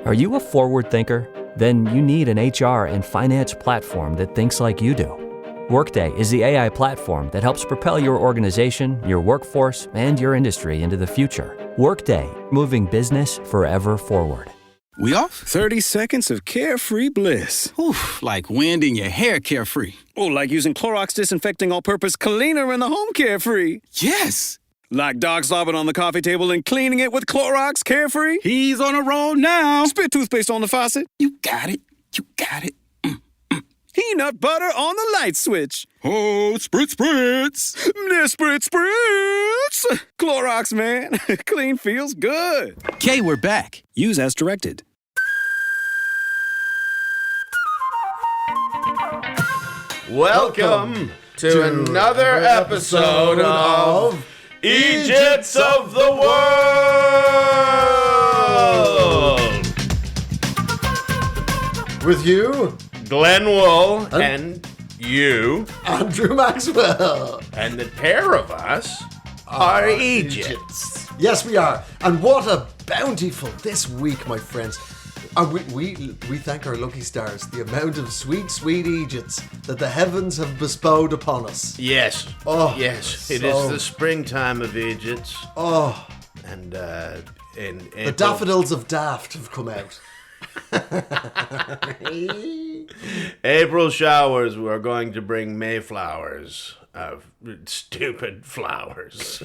Are you a forward thinker? Then you need an HR and finance platform that thinks like you do. Workday is the AI platform that helps propel your organization, your workforce, and your industry into the future. Workday, moving business forever forward. We off? 30 seconds of carefree bliss. Oof, like wind in your hair carefree. Oh, like using Clorox Disinfecting All-Purpose Cleaner in the home carefree. Yes! Like dog slobbing on the coffee table and cleaning it with Clorox Carefree. He's on a roll now. Spit toothpaste on the faucet. You got it. You got it. Peanut butter on the light switch. Oh, spritz, spritz. Spritz, spritz. Clorox, man. Clean feels good. Okay, we're back. Use as directed. Welcome to another episode of Eejits of the World! With you, Glenn Wool, and you, Andrew Maxwell. And the pair of us are Eejits. Yes, we are. And what a bountiful this week, my friends. We thank our lucky stars, the amount of sweet, sweet Eejits that the heavens have bestowed upon us. Yes. Oh, yes. It is the springtime of Eejits. Oh. And in April, the daffodils of Daft have come out. April showers were going to bring Mayflowers of stupid flowers.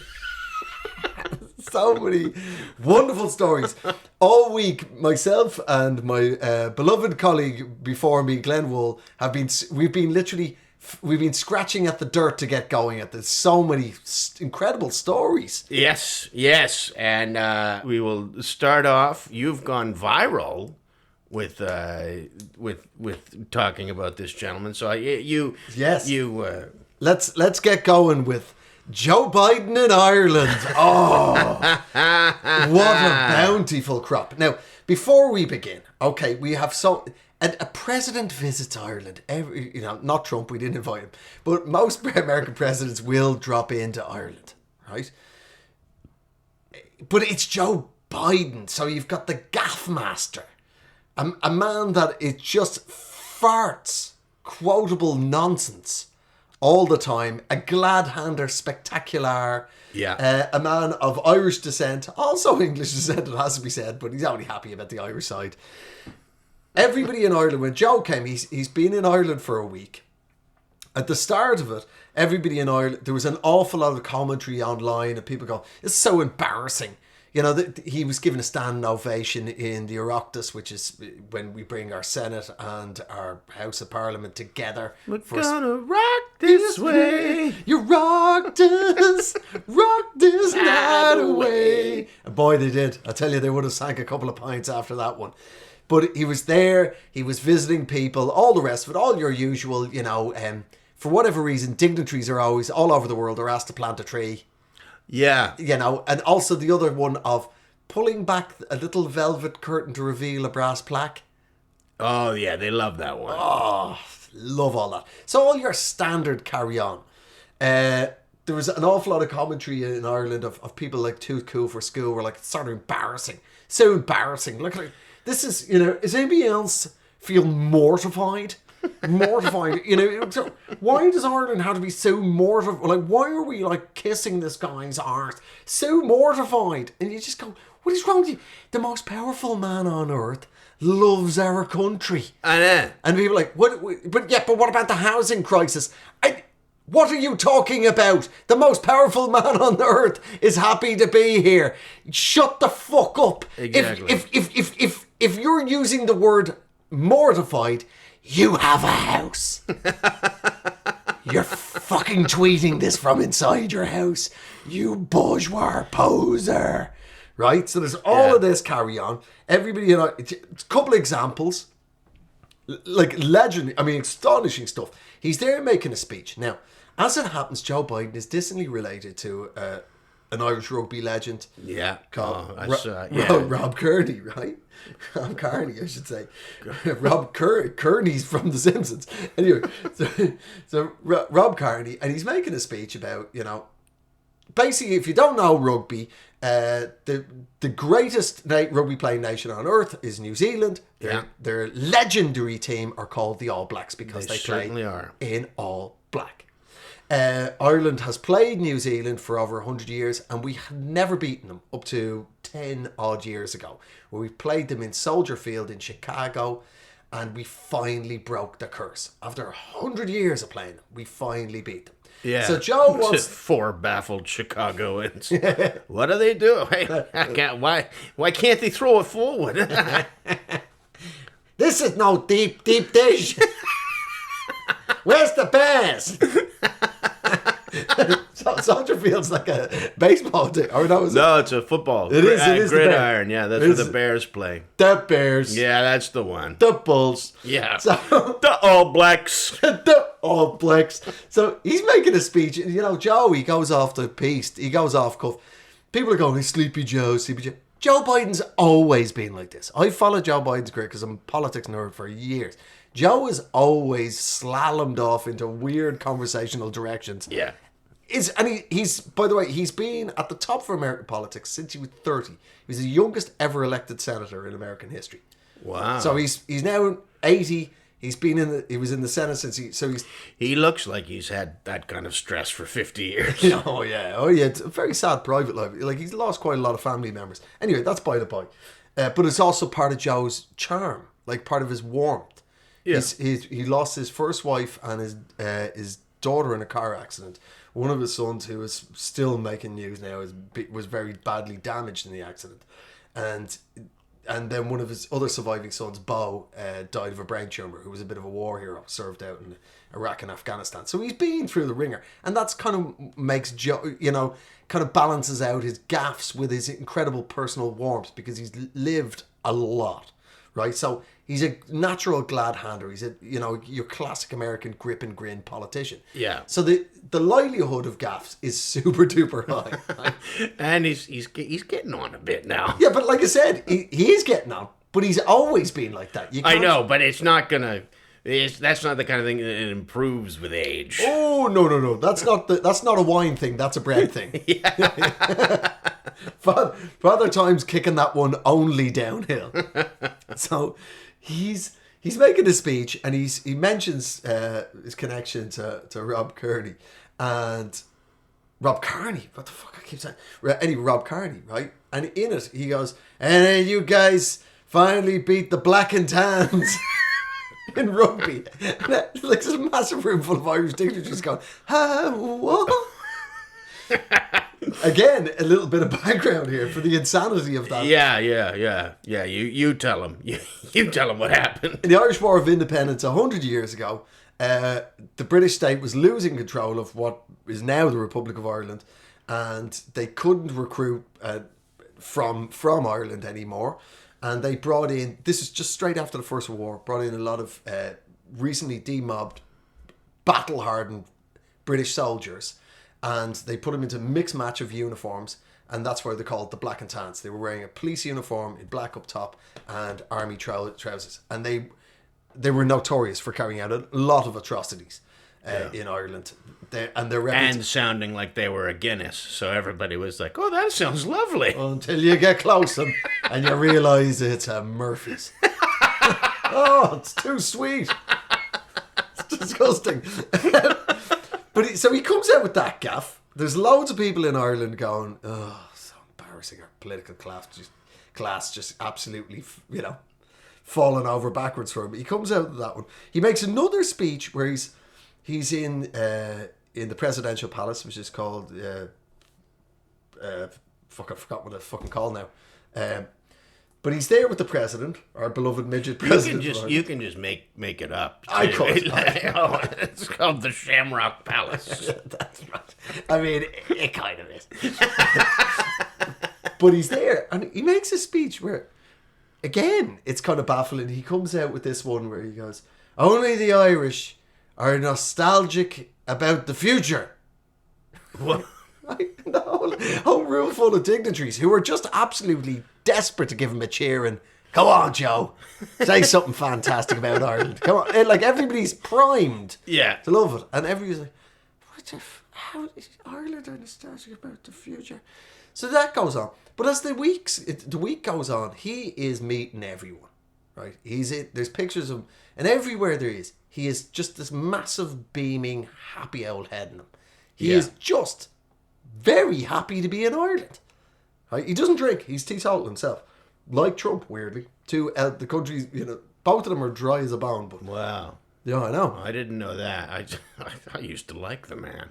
So many wonderful stories. All week, myself and my beloved colleague before me, Glenn Wool, we've been scratching at the dirt to get going at this. So many incredible stories. Yes. And we will start off. You've gone viral with talking about this gentleman. So let's get going with Joe Biden in Ireland. Oh, what a bountiful crop. Now, before we begin, okay, we have a president visits Ireland. Not Trump, we didn't invite him, but most American presidents will drop into Ireland, right? But it's Joe Biden, so you've got the gaff master, a man that it just farts quotable nonsense all the time, a glad-hander spectacular, a man of Irish descent, also English descent, it has to be said, but he's only happy about the Irish side. Everybody in Ireland, when Joe came, he's been in Ireland for a week. At the start of it, everybody in Ireland, there was an awful lot of commentary online and people go, it's so embarrassing. You know, he was given a standing ovation in the Oireachtas, which is when we bring our Senate and our House of Parliament together. We're gonna rock this way. You rocked us night away. And boy, they did. I tell you, they would have sank a couple of pints after that one. But he was there, he was visiting people, all the rest of it, all your usual, for whatever reason, dignitaries are always, all over the world, are asked to plant a tree. Yeah. And also the other one of pulling back a little velvet curtain to reveal a brass plaque. Oh, yeah, they love that one. Oh, love all that. So all your standard carry on. There was an awful lot of commentary in Ireland of people like too cool for school were like, it's sort of embarrassing. So embarrassing. Look, this is, does anybody else feel mortified? Mortified, so why does Ireland have to be so mortified? Like, why are we like kissing this guy's arse? So mortified. And you just go, what is wrong with you? The most powerful man on earth loves our country. I know. And people are like, what? But what about the housing crisis? What are you talking about? The most powerful man on earth is happy to be here. Shut the fuck up. Exactly. If you're using the word mortified, you have a house. You're fucking tweeting this from inside your house. You bourgeois poser. Right? So there's all of this carry on. Everybody, a couple of examples. Like astonishing stuff. He's there making a speech. Now, as it happens, Joe Biden is distantly related to an Irish rugby legend. Yeah. Called Rob Kearney, right? Rob Kearney, I should say. Rob Kearney's from The Simpsons. Anyway, so Rob Kearney, and he's making a speech about, basically, if you don't know rugby, The greatest rugby playing nation on earth is New Zealand. Their legendary team are called the All Blacks because they play certainly are. in all black. Ireland has played New Zealand for over 100 years, and we have never beaten them up to 10 odd years ago, where we played them in Soldier Field in Chicago, and we finally broke the curse. After 100 years of playing them, we finally beat them. Yeah. So Joe wants 4 baffled Chicagoans. What do they do? Why can't they throw it forward? This is no deep dish. Where's the bears? Soldier Field's like a baseball team. Or no, it's a football. It is gridiron. Yeah, that's where the Bears play. The Bears. Yeah, that's the one. The Bulls. Yeah. So, the All Blacks. the All Blacks. So he's making a speech. You know, Joe, he goes off the piece. He goes off cuff. People are going, hey, Sleepy Joe, Sleepy Joe. Joe Biden's always been like this. I followed Joe Biden's career because I'm a politics nerd for years. Joe has always slalomed off into weird conversational directions. Yeah. He's by the way, he's been at the top for American politics since he was 30. He was the youngest ever elected senator in American history. Wow. So he's now 80. He was in the Senate since he looks like he's had that kind of stress for 50 years. Oh yeah. It's a very sad private life. Like, he's lost quite a lot of family members. Anyway, that's by the by. But it's also part of Joe's charm, like part of his warmth. Yeah. He lost his first wife and his daughter in a car accident. One of his sons, who is still making news now, was very badly damaged in the accident, and then one of his other surviving sons, Bo, died of a brain tumor. Who was a bit of a war hero, served out in Iraq and Afghanistan. So he's been through the ringer, and that's kind of makes Joe, kind of balances out his gaffes with his incredible personal warmth because he's lived a lot, right? So he's a natural glad hander. He's your classic American grip and grin politician. Yeah. So the livelihood of gaffes is super duper high. Right? And he's getting on a bit now. Yeah, but like I said, he is getting on, but he's always been like that. I know, but it's not gonna. That's not the kind of thing that improves with age. Oh no! That's not a wine thing. That's a bread thing. Yeah. Father Time's kicking that one only downhill. So he's making a speech, and he mentions his connection to Rob Kearney, and Rob Kearney. What the fuck I keep saying? Anyway, Rob Kearney, right? And in it, he goes, "And you guys finally beat the Black and Tans." In rugby. Like, there's a massive room full of Irish dignitaries going, what? Again, a little bit of background here for the insanity of that. Yeah. You tell him. You tell him what happened. In the Irish War of Independence 100 years ago, the British state was losing control of what is now the Republic of Ireland, and they couldn't recruit from Ireland anymore. And they brought in, this is just straight after the First World War, brought in a lot of recently demobbed, battle-hardened British soldiers. And they put them into a mixed match of uniforms. And that's why they're called the Black and Tans. They were wearing a police uniform in black up top and army trousers. And they were notorious for carrying out a lot of atrocities in Ireland. And sounding like they were a Guinness. So everybody was like, oh, that sounds lovely. Until you get close and you realise it's a Murphy's. Oh, it's too sweet. It's disgusting. So he comes out with that gaff. There's loads of people in Ireland going, oh, so embarrassing. Our political class just absolutely, falling over backwards for him. He comes out with that one. He makes another speech where he's in the presidential palace, which is called I forgot what it's fucking called now. But he's there with the president, our beloved midget president. You can just make it up. I could. It's called the Shamrock Palace. That's right. I mean, it kind of is. But he's there, and he makes a speech where, again, it's kind of baffling. He comes out with this one where he goes, "Only the Irish are nostalgic about the future." What? The whole room full of dignitaries who are just absolutely desperate to give him a cheer and, "Come on, Joe, say something fantastic about Ireland. Come on." And, like, everybody's primed to love it. And everybody's like, how is Ireland are nostalgic about the future? So that goes on. But as the week goes on, he is meeting everyone, right? There's pictures of him, and everywhere there is, he is just this massive, beaming, happy old head in him. He is just very happy to be in Ireland. Right? He doesn't drink. He's teetotal himself. Like Trump, weirdly. The countries, both of them are dry as a bone. But Wow. yeah, I know. I didn't know that. I used to like the man.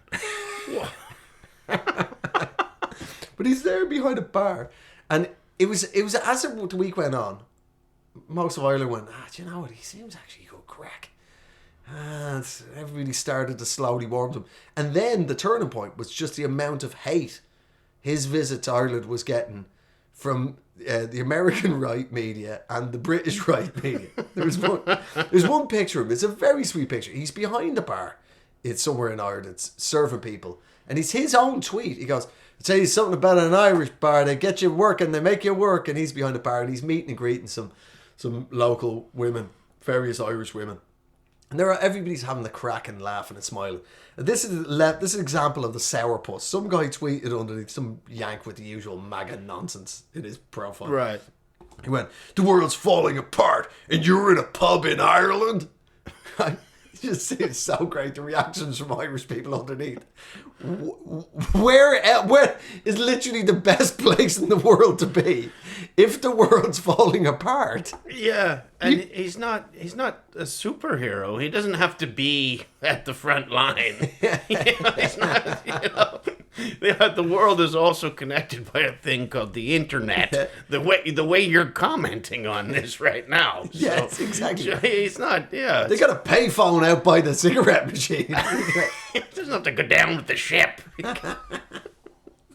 But he's there behind a bar, and it was as the week went on, most of Ireland went, do you know what? He seems actually good crack. And everybody started to slowly warm to him. And then the turning point was just the amount of hate his visit to Ireland was getting from the American right media and the British right media. There's one picture of him. It's a very sweet picture. He's behind a bar. It's somewhere in Ireland. It's serving people. And it's his own tweet. He goes, "I'll tell you something about an Irish bar. They get you working. They make you work." And he's behind the bar and he's meeting and greeting some local women, various Irish women. And everybody's having the crack and laughing and smiling. And this is an example of the sourpuss. Some guy tweeted underneath, some yank with the usual MAGA nonsense in his profile. Right. He went, "The world's falling apart and you're in a pub in Ireland?" It's so great, the reactions from Irish people underneath. Where is literally the best place in the world to be if the world's falling apart? Yeah, and he's not a superhero. He doesn't have to be at the front line. He's not. The world is also connected by a thing called the internet. The way you're commenting on this right now. Yes, exactly. He's not. Yeah, They got a payphone out by the cigarette machine. he doesn't have to go down with the ship.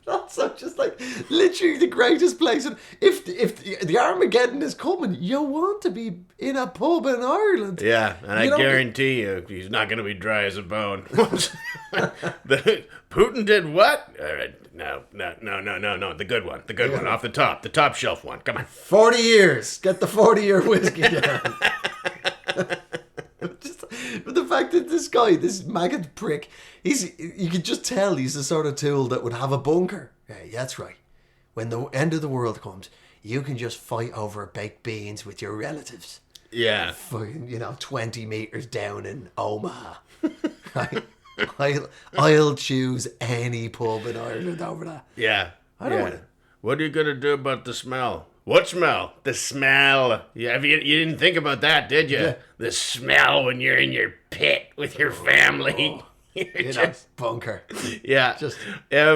That's just like literally the greatest place. And if the Armageddon is coming, you want to be in a pub in Ireland. Yeah, and I guarantee you, he's not going to be dry as a bone. Putin did what? No. The good one. The good one. Off the top shelf one. Come on. 40 years. Get the 40-year whiskey down. But the fact that this guy, this maggot prick, you could just tell he's the sort of tool that would have a bunker. Yeah, that's right. When the end of the world comes, you can just fight over baked beans with your relatives. Yeah. Fucking, 20 meters down in Omaha. Right? I'll choose any pub in Ireland over that. Yeah. I don't want it. What are you going to do about the smell? What smell? The smell. Yeah, you didn't think about that, did you? Yeah. The smell when you're in your pit with your family. Bunker. Yeah.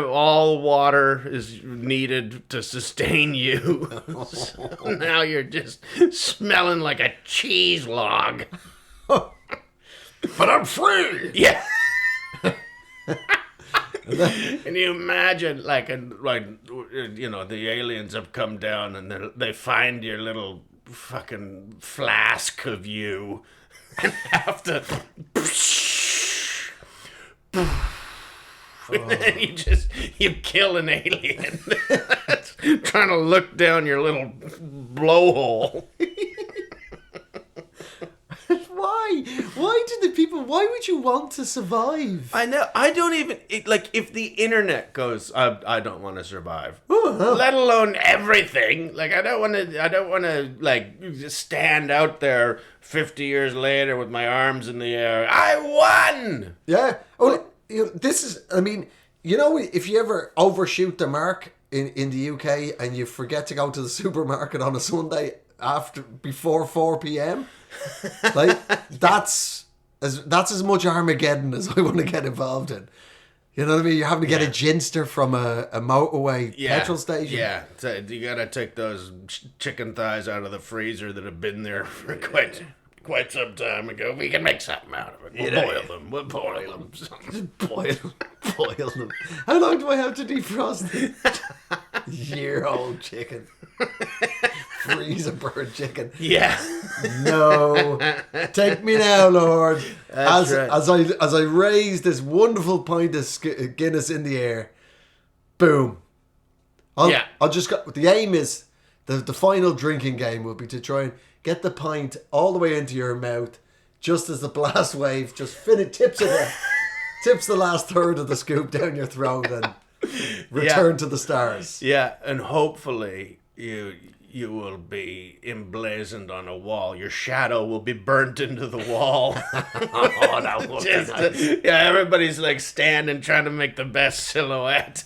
All water is needed to sustain you. So now you're just smelling like a cheese log. But I'm free. Yeah. Can you imagine, the aliens have come down and they find your little fucking flask of you and have to... And you kill an alien that's trying to look down your little blowhole. Why would you want to survive? I know. I don't even if the internet goes, I don't want to survive. Let alone everything. I don't want to just stand out there 50 years later with my arms in the air. I won. Yeah. Oh, this is. I mean, if you ever overshoot the mark in the UK and you forget to go to the supermarket on a Sunday before 4 p.m. that's as much Armageddon as I want to get involved in. You know what I mean? You're having to get a ginster from a motorway petrol station. Yeah, so you gotta take those chicken thighs out of the freezer that have been there for quite some time ago. We can make something out of it. We'll boil them. Just boil them. How long do I have to defrost it? Year-old chicken. Freeze a bird chicken. Yeah. No. Take me now, Lord. That's right. As I raise this wonderful pint of Guinness in the air, boom. I'll just go. The aim is the final drinking game will be to try and get the pint all the way into your mouth, just as the blast wave just tips the last third of the scoop down your throat, and Return to the stars. Yeah, and hopefully you will be emblazoned on a wall. Your shadow will be burnt into the wall. Oh, that would be nice. Yeah, everybody's like standing trying to make the best silhouette.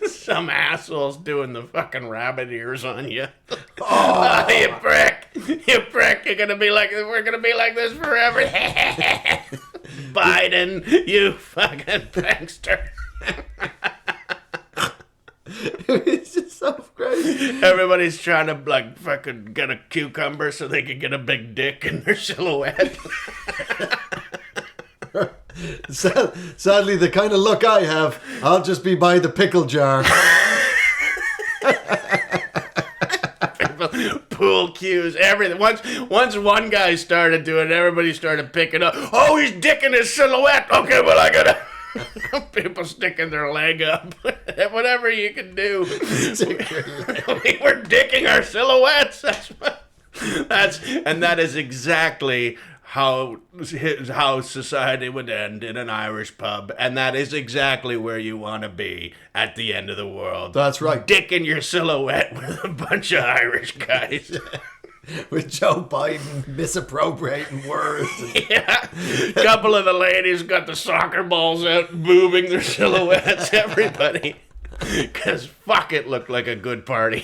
Some asshole's doing the fucking rabbit ears on you. Oh, you prick! You prick! We're gonna be like this forever. Biden, you fucking prankster. It's just so crazy. Everybody's trying to like fucking get a cucumber so they can get a big dick in their silhouette. Sadly, the kind of luck I have, I'll just be by the pickle jar. Pool cues, everything. Once one guy started doing it, everybody started picking up. Oh, he's dicking his silhouette. Okay, well, I gotta. People sticking their leg up. Whatever you can do. We're dicking our silhouettes. That is exactly how society would end in an Irish pub, and that is exactly where you want to be at the end of the world. That's right. Dicking your silhouette with a bunch of Irish guys. With Joe Biden misappropriating words. Yeah. A couple of the ladies got the soccer balls out, moving their silhouettes, everybody. Because fuck, it looked like a good party.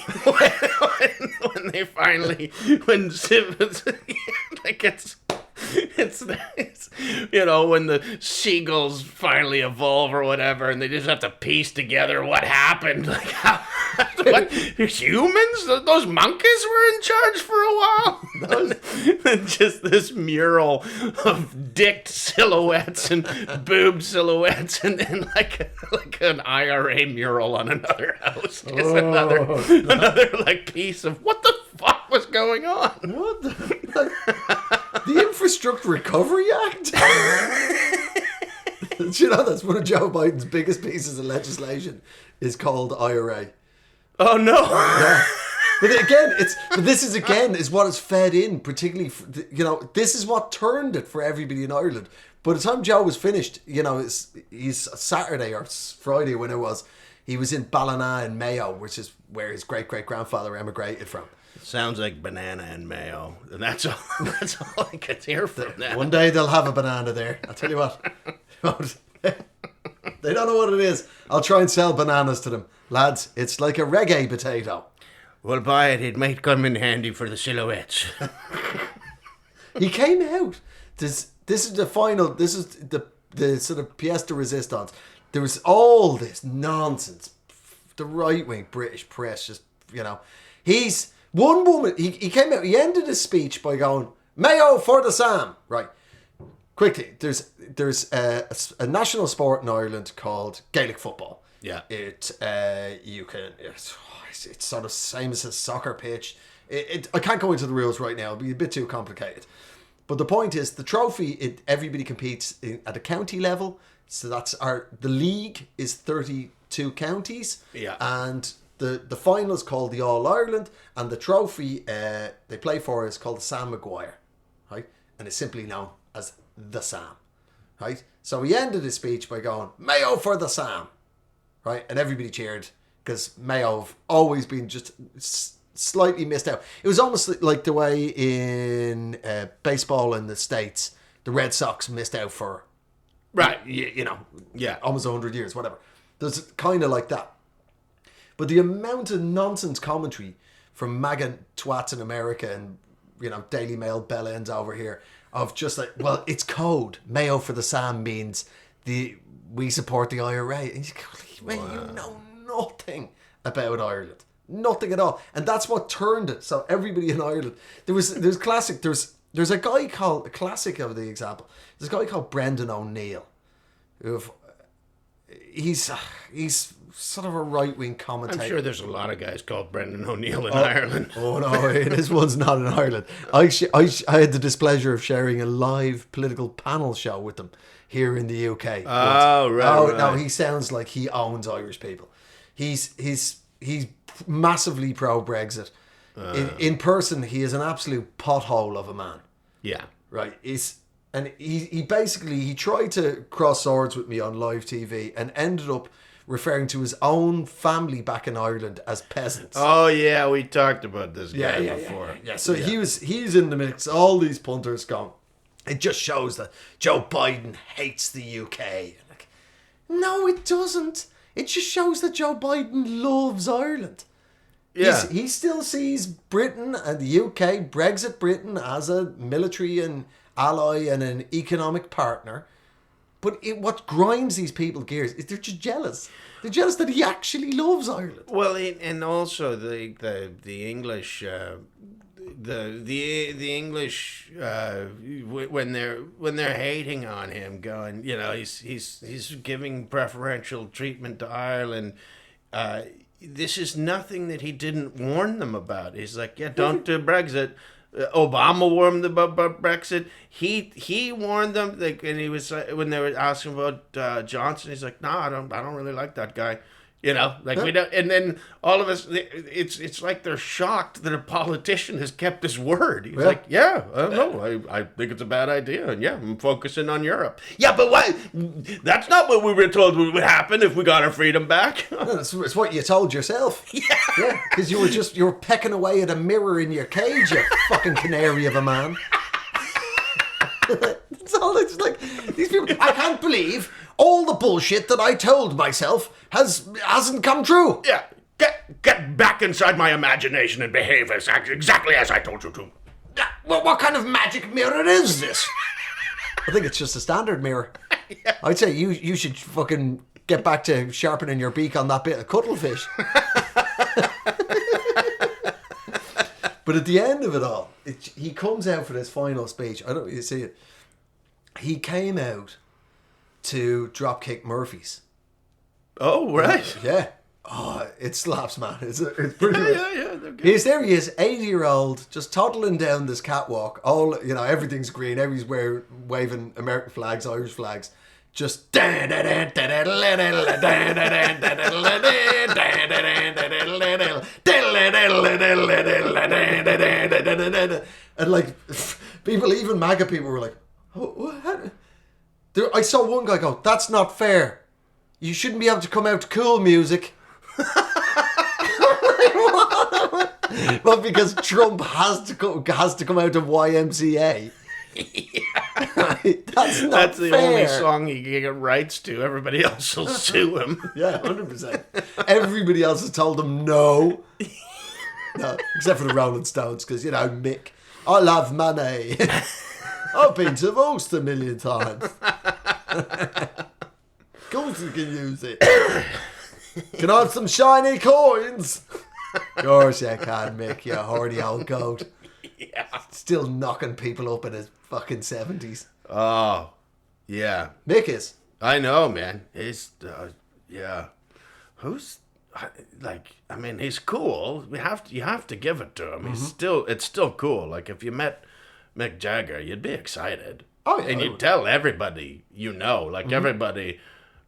when they finally, like it's you know, when the seagulls finally evolve or whatever, and they just have to piece together what happened. Like, what, humans? Those monkeys were in charge for a while? And just this mural of dicked silhouettes and boobed silhouettes, and like an IRA mural on another house. Just another like piece of what the fuck was going on? What the Infrastructure Recovery Act? You know, that's one of Joe Biden's biggest pieces of legislation is called IRA. Oh no! Yeah. But again, this is what is fed in, particularly, you know, this is what turned it for everybody in Ireland. By the time Joe was finished, you know, he's Saturday or Friday when it was, he was in Ballina in Mayo, which is where his great-great-grandfather emigrated from. Sounds like banana and mayo, and that's all I could hear from that. One day they'll have a banana there. I'll tell you what. They don't know what it is. I'll try and sell bananas to them. Lads, it's like a reggae potato. Well, buy it. It might come in handy for the silhouettes. He came out. This is the final. This is the sort of pièce de résistance. There was all this nonsense. The right-wing British press just, you know. He's... One woman, he came out, he ended his speech by going, Mayo for the Sam. Right. Quickly, there's a national sport in Ireland called Gaelic football. Yeah. It's sort of same as a soccer pitch. I can't go into the rules right now. It'll be a bit too complicated. But the point is, the trophy, everybody competes at a county level. So the league is 32 counties. Yeah. And the final is called the All-Ireland, and the trophy they play for is called the Sam Maguire, right? And it's simply known as the Sam, right? So he ended his speech by going, Mayo for the Sam, right? And everybody cheered, because Mayo have always been just slightly missed out. It was almost like the way in baseball in the States, the Red Sox missed out for, right, you know, yeah, almost 100 years, whatever. There's kind of like that. But the amount of nonsense commentary from MAGA twats in America and, you know, Daily Mail bellends over here of just like, well, it's code. Mayo for the Sam means we support the IRA. And you go, man, you know nothing about Ireland. Nothing at all. And that's what turned it. So everybody in Ireland, there's a guy called, a classic of the example, there's a guy called Brendan O'Neill. He's sort of a right-wing commentator. I'm sure there's a lot of guys called Brendan O'Neill in Ireland. Oh no, this one's not in Ireland. I had the displeasure of sharing a live political panel show with them here in the UK. Oh, right. No, he sounds like he owns Irish people. He's massively pro-Brexit. In person, he is an absolute pothole of a man. Yeah. Right. And he basically, he tried to cross swords with me on live TV and ended up referring to his own family back in Ireland as peasants. Oh yeah, we talked about this guy before. So he's in the mix. All these punters gone. It just shows that Joe Biden hates the UK. Like, no, it doesn't. It just shows that Joe Biden loves Ireland. Yeah. He still sees Britain and the UK, Brexit Britain, as a military and ally and an economic partner. But what grinds these people gears is they're just jealous. They're jealous that he actually loves Ireland. Well, and also the English, the English when they're hating on him, going, he's giving preferential treatment to Ireland. This is nothing that he didn't warn them about. He's like, yeah, don't do Brexit. Obama warned them about Brexit. He warned them, like, and he was when they were asking about Johnson. He's like, no, I don't really like that guy. We don't. And then all of us, it's like they're shocked that a politician has kept his word. He's like, yeah, I think it's a bad idea, and I'm focusing on Europe. Yeah, but why? That's not what we were told would happen if we got our freedom back. It's what you told yourself. Yeah, because you were pecking away at a mirror in your cage, you fucking canary of a man. It's all it's like. These people, I can't believe all the bullshit that I told myself hasn't come true. Yeah, get back inside my imagination and behave exactly as I told you to. Well, what kind of magic mirror is this? I think it's just a standard mirror. Yeah. I'd say you should fucking get back to sharpening your beak on that bit of cuttlefish. But at the end of it all, he comes out for this final speech. I don't know if you see it. He came out to Dropkick Murphys. Oh, right. Yeah. Oh, it slaps, man. It's pretty good. Yeah. They're good. He is 80-year-old, just toddling down this catwalk. All, everything's green. Everybody's waving American flags, Irish flags. Just and like people, even MAGA people, were like, what? I saw one guy go, "That's not fair. You shouldn't be able to come out to cool music." Well, because Trump has to come out of YMCA. That's the fair. only song he can get rights to. Everybody else will sue him. Yeah, 100%. Everybody else has told him no. No, except for the Rolling Stones, because, Mick, I love money. I've been divorced 1 million times. Of course you can use it. Can I have some shiny coins? Of course you can, Mick, you horny old goat. Yeah. Still knocking people up in his fucking 70s. Oh, yeah. Mick is. I know, man. He's, yeah. Who's, he's cool. You have to give it to him. Mm-hmm. It's still cool. Like, if you met Mick Jagger, you'd be excited. Oh, yeah. And you'd tell everybody, mm-hmm. Everybody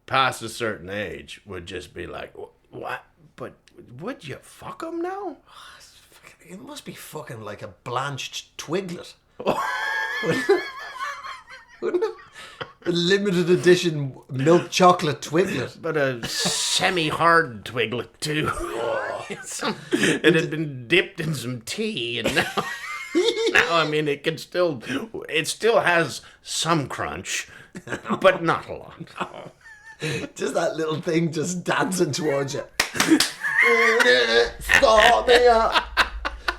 past a certain age would just be like, what? But would you fuck him now? It must be fucking like a blanched twiglet. Wouldn't it? A limited edition milk chocolate twiglet. But a semi-hard twiglet, too. It had been dipped in some tea, and now... it still has some crunch, but not a lot. Just that little thing just dancing towards you. Stop me up.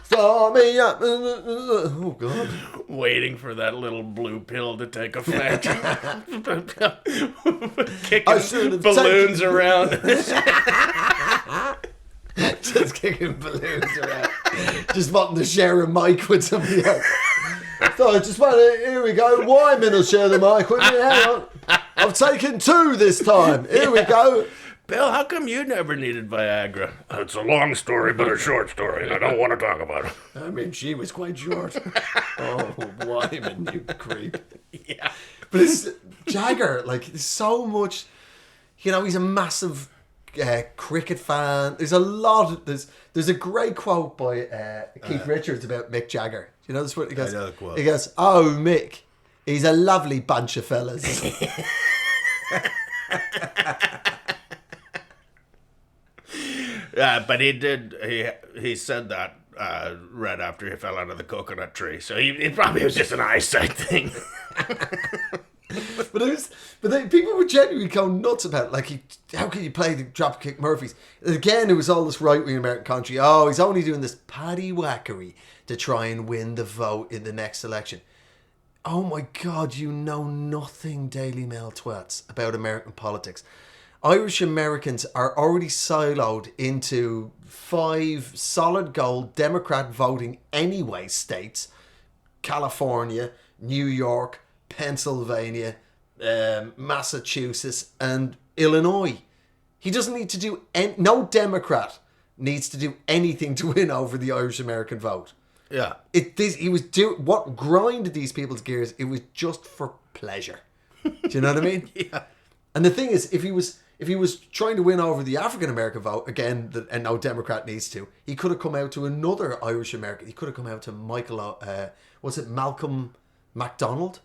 Stop me up. Oh, God. Waiting for that little blue pill to take effect. Kicking balloons around. Just kicking balloons around. Just wanting to share a mic with somebody else. So I just want to, here we go. Why am I to share the mic with me? Hang on. I've taken 2 this time. Here we go. Bill, how come you never needed Viagra? It's a long story, but a short story, and I don't want to talk about it. I mean, she was quite short. Oh, Wyman, you creep. Yeah. But it's Jagger, there's so much, he's a massive cricket fan. There's a lot, there's a great quote by Keith Richards about Mick Jagger. You know this one? He goes, I know the quote. He goes, "Oh, Mick, He's a lovely bunch of fellas. Yeah, but he did. He said that right after he fell out of the coconut tree. So it probably was just an eyesight thing. But people were genuinely going nuts about it. Like, how can you play the Dropkick Murphys? Again, it was all this right-wing American country. Oh, he's only doing this paddywhackery to try and win the vote in the next election. Oh my God, you know nothing, Daily Mail twats, about American politics. Irish Americans are already siloed into 5 solid gold Democrat voting anyway states: California, New York, Pennsylvania, Massachusetts, and Illinois. He doesn't need to do no Democrat needs to do anything to win over the Irish American vote. Yeah. What grinded these people's gears, it was just for pleasure. Do you know what I mean? Yeah. And the thing is, if he was trying to win over the African American vote, again, and no Democrat needs to, he could have come out to another Irish American. He could have come out to Malcolm MacDonald?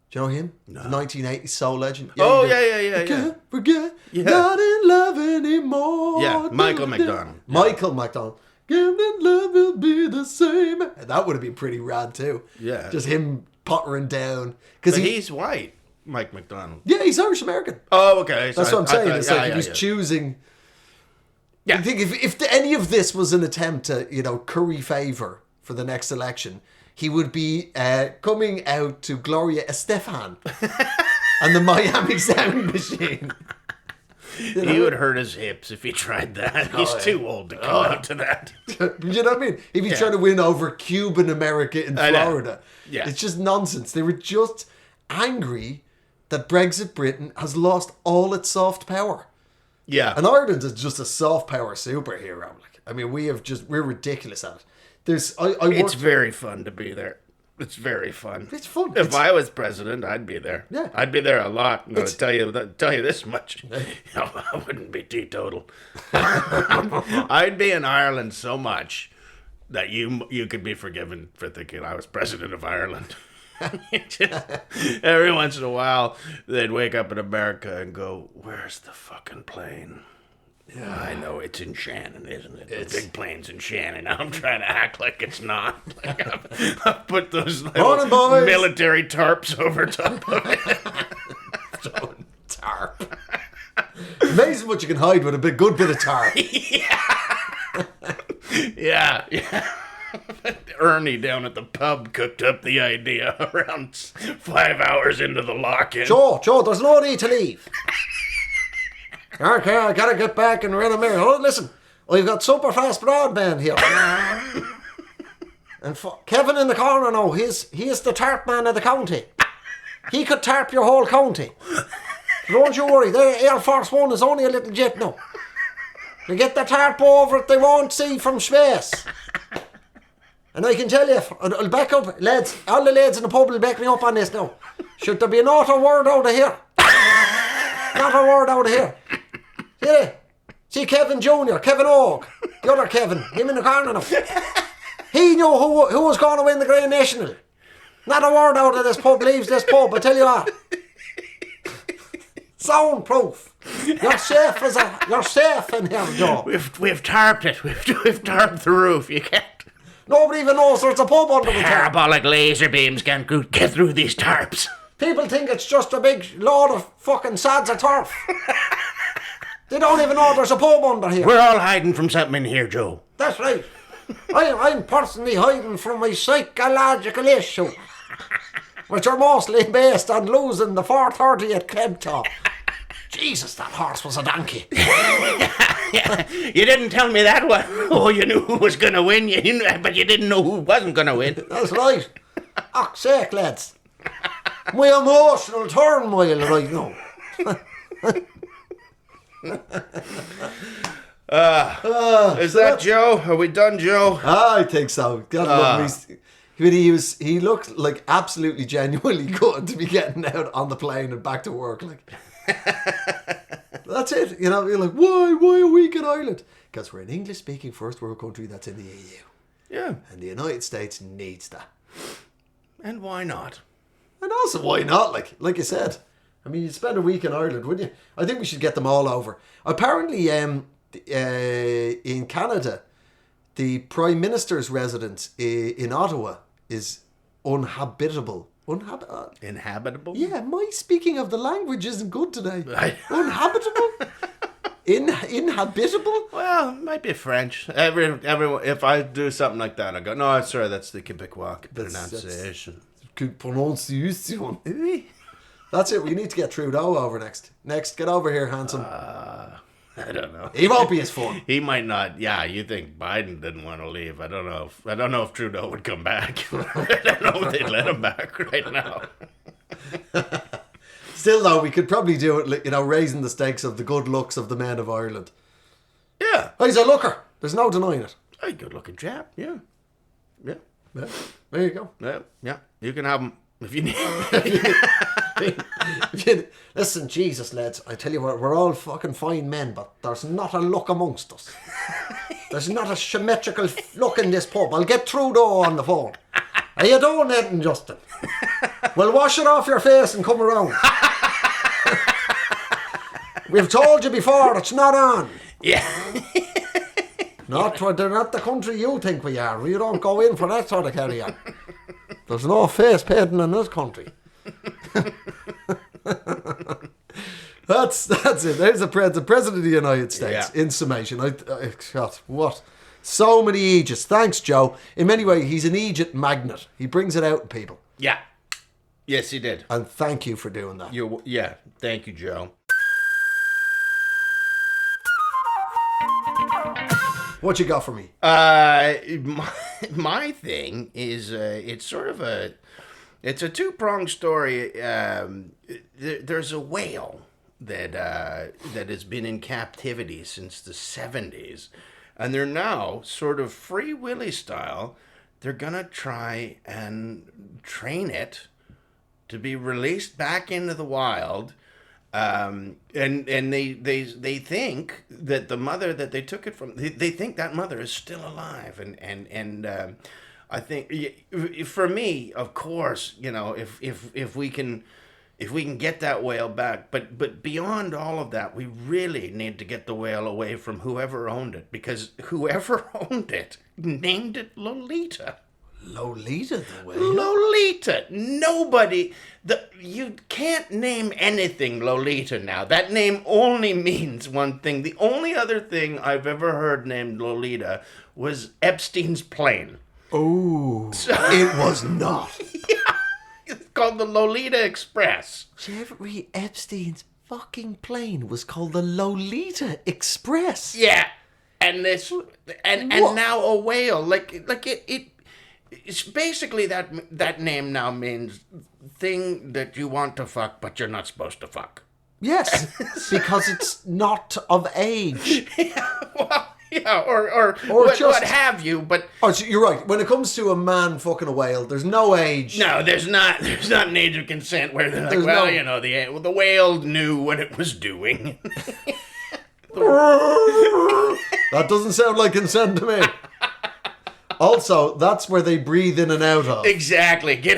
Do you know him? No. The 1980s soul legend. Yeah. Can't forget, not in love anymore. Yeah, Michael McDonald. Michael McDonald. Give and love will be the same. That would have been pretty rad too. Yeah. Just him pottering down. But he's white, Mike McDonald. Yeah, he's Irish American. Oh, okay. That's what I'm saying. It's like he was choosing. Yeah. I think if any of this was an attempt to, curry favour for the next election, he would be coming out to Gloria Estefan and the Miami Sound Machine. He would hurt his hips if he tried that. He's too old to come out to that. You know what I mean? If he's trying to win over Cuban America in Florida. Yeah. It's just nonsense. They were just angry that Brexit Britain has lost all its soft power. Yeah. And Ireland is just a soft power superhero. I mean, we're ridiculous at it. It's very fun to be there. It's very fun. It's fun. If I was president, I'd be there. Yeah. I'd be there a lot. And I'll tell you this much. I wouldn't be teetotal. I'd be in Ireland so much that you could be forgiven for thinking I was president of Ireland. Every once in a while, they'd wake up in America and go, "Where's the fucking plane?" Yeah, I know it's in Shannon, isn't it? The big plane's in Shannon. I'm trying to act like it's not. Like I've put those military tarps over top of it. Tarp. Amazing what you can hide with a good bit of tarp. Yeah. Ernie down at the pub cooked up the idea around 5 hours into the lock-in. Joe, there's no need to leave. Okay, I gotta get back and run a mirror. Oh, listen, we've got super fast broadband here. And Kevin in the corner now, he's the tarp man of the county. He could tarp your whole county. Don't you worry, the Air Force One is only a little jet now. You get the tarp over it, they won't see from space. And I can tell you, I'll back up, lads, all the lads in the pub will back me up on this now. Should there be not a word out of here? Not a word out of here. See Kevin Jr., Kevin Og, the other Kevin, him in the corner now. He knew who was going to win the Grand National. Not a word out of this pub leaves this pub, I tell you what. Soundproof. You're safe in here, Joe. We've tarped it. We've tarped the roof. You can't. Nobody even knows there's a pub under the tarp. Parabolic laser beams can't get through these tarps. People think it's just a big load of fucking sads of turf. They don't even know there's a pub under here. We're all hiding from something in here, Joe. That's right. I'm personally hiding from my psychological issue, which are mostly based on losing the 4:30 at Kemptop. Jesus, that horse was a donkey. Yeah. You didn't tell me that one. Oh, you knew who was going to win, but you didn't know who wasn't going to win. That's right. Fuck's sake, lads. My emotional turmoil right now. Is that Joe? Are we done, Joe? I think so. God love him. He looked like absolutely genuinely good to be getting out on the plane and back to work. Like, that's it. You're like, why are we in Ireland? Because we're an English-speaking first world country that's in the EU. Yeah. And the United States needs that. And why not? And also, why not? Like you said, I mean, you'd spend a week in Ireland, wouldn't you? I think we should get them all over. Apparently, in Canada, the Prime Minister's residence in Ottawa is uninhabitable. Inhabitable? Yeah, my speaking of the language isn't good today. Uninhabitable? Inhabitable? Well, it might be French. Everyone, if I do something like that, I go, no, sorry, that's the Quebecois pronunciation. Good pronunciation. That's it. We need to get Trudeau over next. Get over here, handsome. I don't know. He won't be as fun. He might not. Yeah, you think Biden didn't want to leave? I don't know. I don't know if Trudeau would come back. I don't know if they'd let him back right now. Still, though, we could probably do it. Raising the stakes of the good looks of the men of Ireland. Yeah, He's a looker. There's no denying it. a good-looking chap. Yeah. Yeah. There you go. Yeah. You can have him if you need. Listen, Jesus, lads, I tell you what, we're all fucking fine men, but there's not a look amongst us. There's not a symmetrical look in this pub. I'll get Trudeau on the phone. Are you doing anything, Justin? Well, wash it off your face and come around. We've told you before, it's not on. Yeah. They're not the country you think we are. We don't go in for that sort of carry on. There's no face painting in this country. That's it. There's the President of the United States in summation. God, what? So many Eejits. Thanks, Joe. In many ways, he's an Eejit magnet. He brings it out in people. Yeah. Yes, he did. And thank you for doing that. Thank you, Joe. What you got for me? My thing is, it's sort of it's a two-pronged story. There's a whale that has been in captivity since the 70s, and they're now sort of Free Willy style. They're gonna try and train it to be released back into the wild. And they think that the mother that they took it from, they think that mother is still alive, and I think for me, of course, if we can get that whale back, but beyond all of that, we really need to get the whale away from whoever owned it, because whoever owned it named it Lolita. Lolita the whale? Lolita. You can't name anything Lolita now. That name only means one thing. The only other thing I've ever heard named Lolita was Epstein's plane. Oh, it was not. Yeah, it's called the Lolita Express. Did you ever read Epstein's fucking plane was called the Lolita Express? Yeah, and now a whale. It's basically that name now means thing that you want to fuck, but you're not supposed to fuck. Yes, because it's not of age. Or what have you, but... Oh, so you're right. When it comes to a man fucking a whale, there's no age. No, there's not an age of consent where they're like, the whale knew what it was doing. That doesn't sound like consent to me. Also, that's where they breathe in and out of. Exactly. Get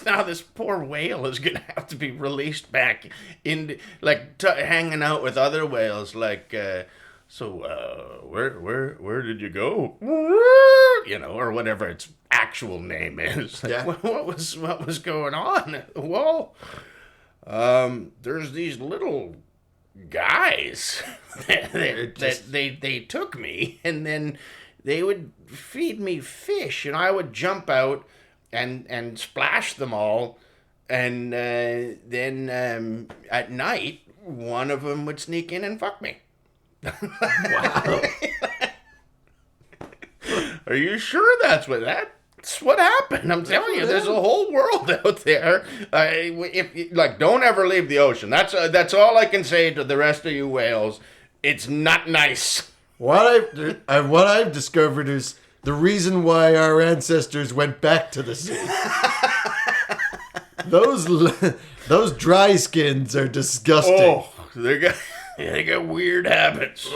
now this poor whale is going to have to be released back into, hanging out with other whales, where did you go? Or whatever its actual name is. Yeah. What was going on? Well, there's these little guys that they took me, and then they would feed me fish, and I would jump out and splash them all, and then at night one of them would sneak in and fuck me. Wow. Are you sure that's what happened? I'm telling you, there's a whole world out there. Don't ever leave the ocean. That's all I can say to the rest of you whales. It's not nice. What I've discovered is the reason why our ancestors went back to the sea. Those dry skins are disgusting. Oh, They got weird habits.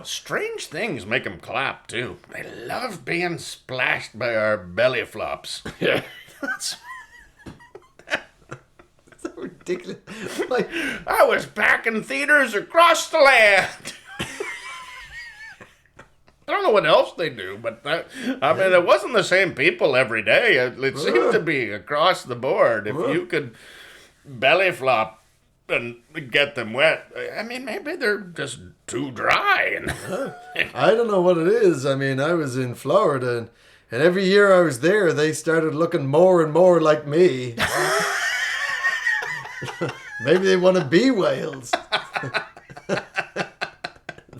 Strange things make them clap, too. They love being splashed by our belly flops. Yeah. That's So ridiculous. Like, I was back in theaters across the land. I don't know what else they do, but it wasn't the same people every day. It seemed to be across the board. If you could belly flop and get them wet, I mean, maybe they're just too dry. I don't know what it is. I mean, I was in Florida, and every year I was there, they started looking more and more like me. Maybe they want to be whales.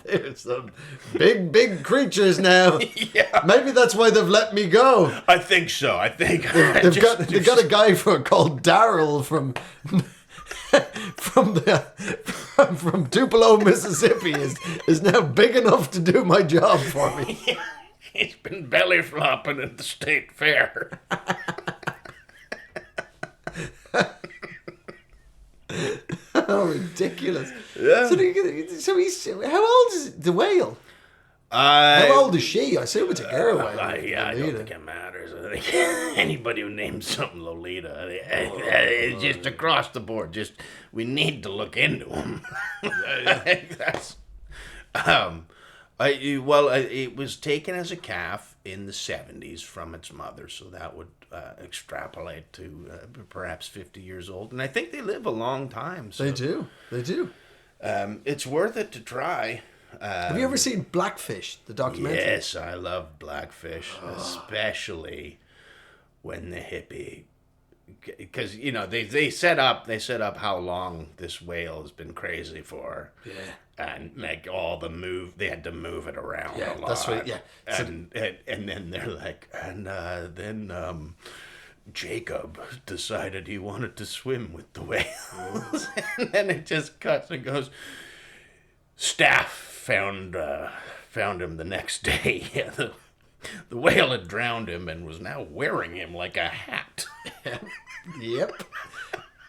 There's some big creatures now. Yeah. Maybe that's why they've let me go. I think so. I think They've got a guy called Daryl from Tupelo, Mississippi is now big enough to do my job for me. He's been belly flopping at the state fair. Oh, ridiculous! Yeah. So he's how old is the whale? How old is she? I assume it's a girl. I don't think it matters. I think anybody who names something Lolita, it's just across the board. Just we need to look into them. I think that's. It was taken as a calf in the 70s from its mother, so that would extrapolate to perhaps 50 years old. And I think they live a long time. So, They do. It's worth it to try. Have you ever seen Blackfish, the documentary? Yes, I love Blackfish, especially when the hippie, because they set up how long this whale has been crazy for. Yeah. And like all the they had to move it around a lot. That's right. Yeah. And then they're like, then Jacob decided he wanted to swim with the whales, and then it just cuts and goes. Staff found him the next day. Yeah, the whale had drowned him and was now wearing him like a hat. Yep.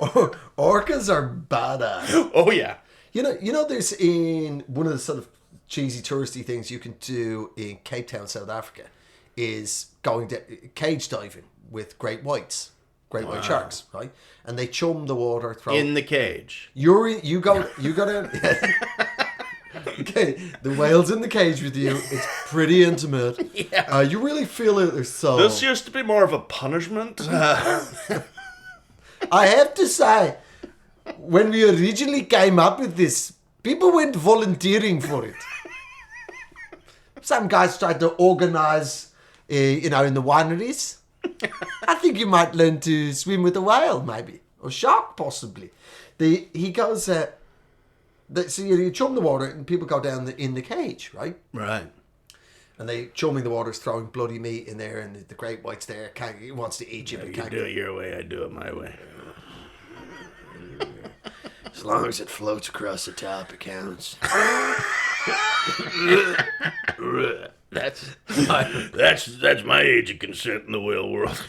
Orcas are badass. Oh yeah. You know, there's in one of the sort of cheesy touristy things you can do in Cape Town, South Africa, is going to cage diving with great whites, great white sharks, right? And they chum the water. In the cage. You go down. Okay, the whale's in the cage with you. It's pretty intimate. Yeah. You really feel it. There's so. This used to be more of a punishment. I have to say, when we originally came up with this, people went volunteering for it. Some guys tried to organise, in the wineries. I think you might learn to swim with a whale, maybe. Or shark, possibly. He goes, so you chum the water and people go down in the cage, right? Right. And they chumming the water, throwing bloody meat in there, and the great white's there. He wants to eat you, but You can't. do it your way, I do it my way. As long as it floats across the top, it counts. That's my age of consent in the whale world.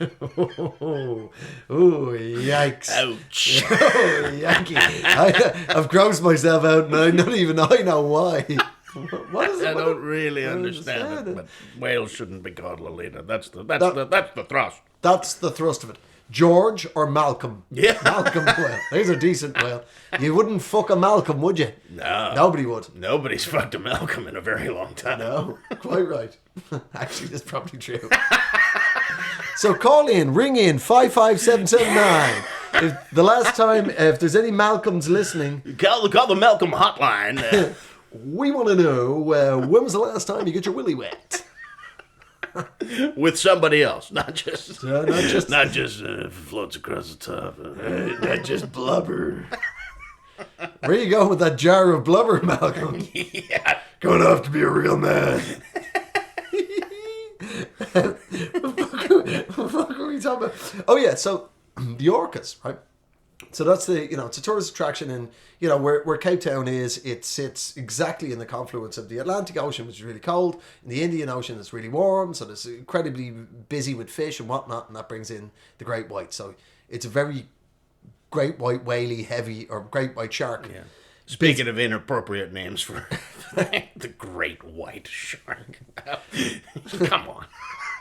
Oh, yikes. Ouch. Oh, Yankee. I've grossed myself out and I know why. What is it? I don't really understand it, but whales shouldn't be called Lolita. That's the thrust. That's the thrust of it. George or Malcolm? Yeah. Malcolm whale. He's a decent whale. You wouldn't fuck a Malcolm, would you? No. Nobody would. Nobody's fucked a Malcolm in a very long time. No, quite right. Actually, that's probably true. So ring in 55779. If there's any Malcolms listening, Call the Malcolm hotline. we want to know when was the last time you get your willy wet? With somebody else, not just floats across the top. Not just blubber. Where you going with that jar of blubber, Malcolm? Yeah. Going off to be a real man. What are we talking about? Oh yeah, so the orcas, right? So that's it's a tourist attraction, and where Cape Town is, it sits exactly in the confluence of the Atlantic Ocean, which is really cold, and the Indian Ocean is really warm. So it's incredibly busy with fish and whatnot, and that brings in the great white. So it's a very great white whaley heavy or great white shark. Yeah. Speaking of inappropriate names for the great white shark. Come on.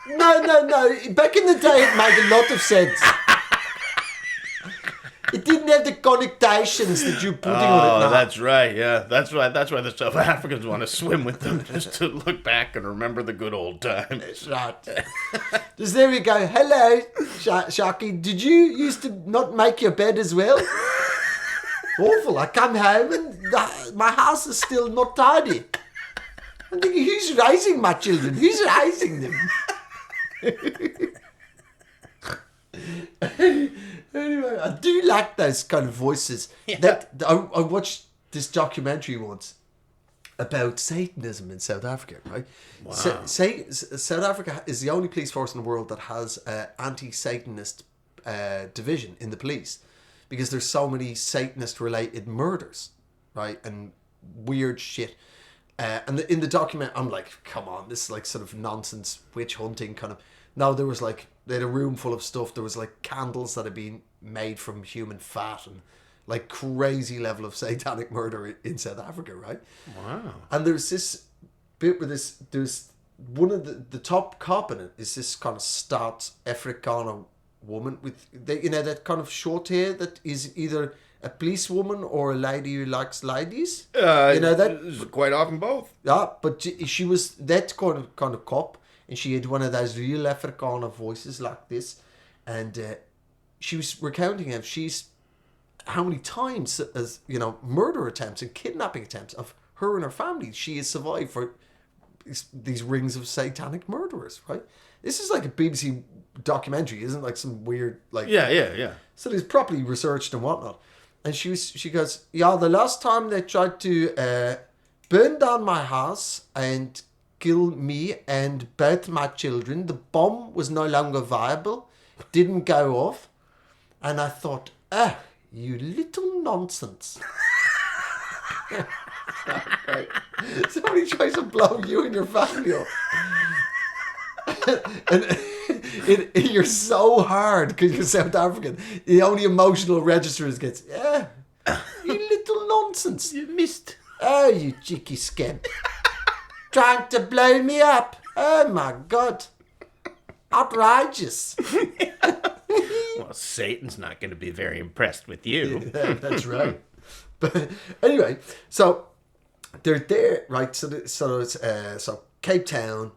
No. Back in the day, it made a lot of sense. It didn't have the connotations that you're putting on it now. Oh, that's right. Yeah, that's why the South Africans want to swim with them, just to look back and remember the good old times. Right. Just there we go. Hello, Sharky. Did you used to not make your bed as well? Awful. I come home and my house is still not tidy. I'm thinking, who's raising my children? Who's raising them? Anyway, I do like those kind of voices. Yeah. I watched this documentary once about Satanism in South Africa, right? Wow. South Africa is the only police force in the world that has an anti-Satanist division in the police, because there's so many Satanist-related murders, right? And weird shit. And in the document, I'm like, come on, this is like sort of nonsense witch hunting kind of. No, there was like, they had a room full of stuff. There was like candles that had been made from human fat and like crazy level of satanic murder in South Africa, right? Wow. And there's this bit where there's one of the top cop in it is this kind of stout Afrikaner woman with, that kind of short hair that is either a policewoman or a lady who likes ladies. That quite often both. Yeah, but she was that kind of cop, and she had one of those real Afrikaner voices like this, and she was recounting how many times as murder attempts and kidnapping attempts of her and her family she has survived for these rings of satanic murderers. Right, this is like a BBC documentary, isn't like some weird like yeah. So it's properly researched and whatnot. And she goes, yeah, the last time they tried to burn down my house and kill me and both my children, the bomb was no longer viable, didn't go off. And I thought, you little nonsense. Somebody tries to blow you and your family up. And you're so hard because you're South African. The only emotional register is gets, you little nonsense. You missed. Oh, you cheeky scamp. Trying to blow me up. Oh, my God. Outrageous. Well, Satan's not going to be very impressed with you. Yeah, that's right. But anyway, so they're there, right? So Cape Town,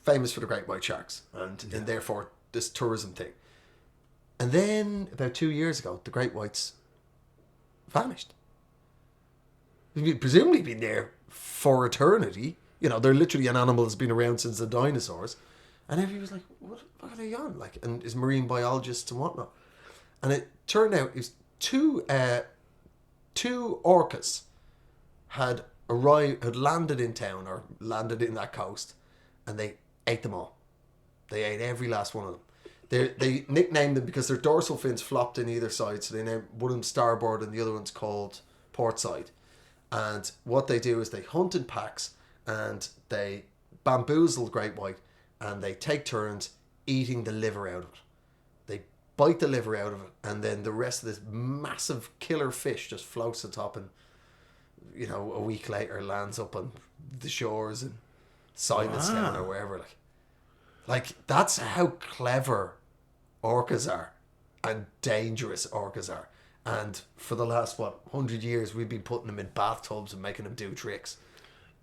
famous for the great white sharks, and therefore this tourism thing. And then about 2 years ago, the great whites vanished. They've presumably been there for eternity. They're literally an animal that's been around since the dinosaurs. And everybody was like, what are they on? Like, and is marine biologists and whatnot. And it turned out it was two orcas had landed in town or landed in that coast, and they ate them all. They ate every last one of them. They nicknamed them because their dorsal fins flopped in either side, so they named one of them starboard and the other one's called port side. And what they do is they hunt in packs and they bamboozle the great white, and they take turns eating the liver out of it. They bite the liver out of it, and then the rest of this massive killer fish just floats on top, and a week later lands up on the shores in Simonstown or wherever. Like that's how clever orcas are and dangerous orcas are. And for the last 100 years, we've been putting them in bathtubs and making them do tricks.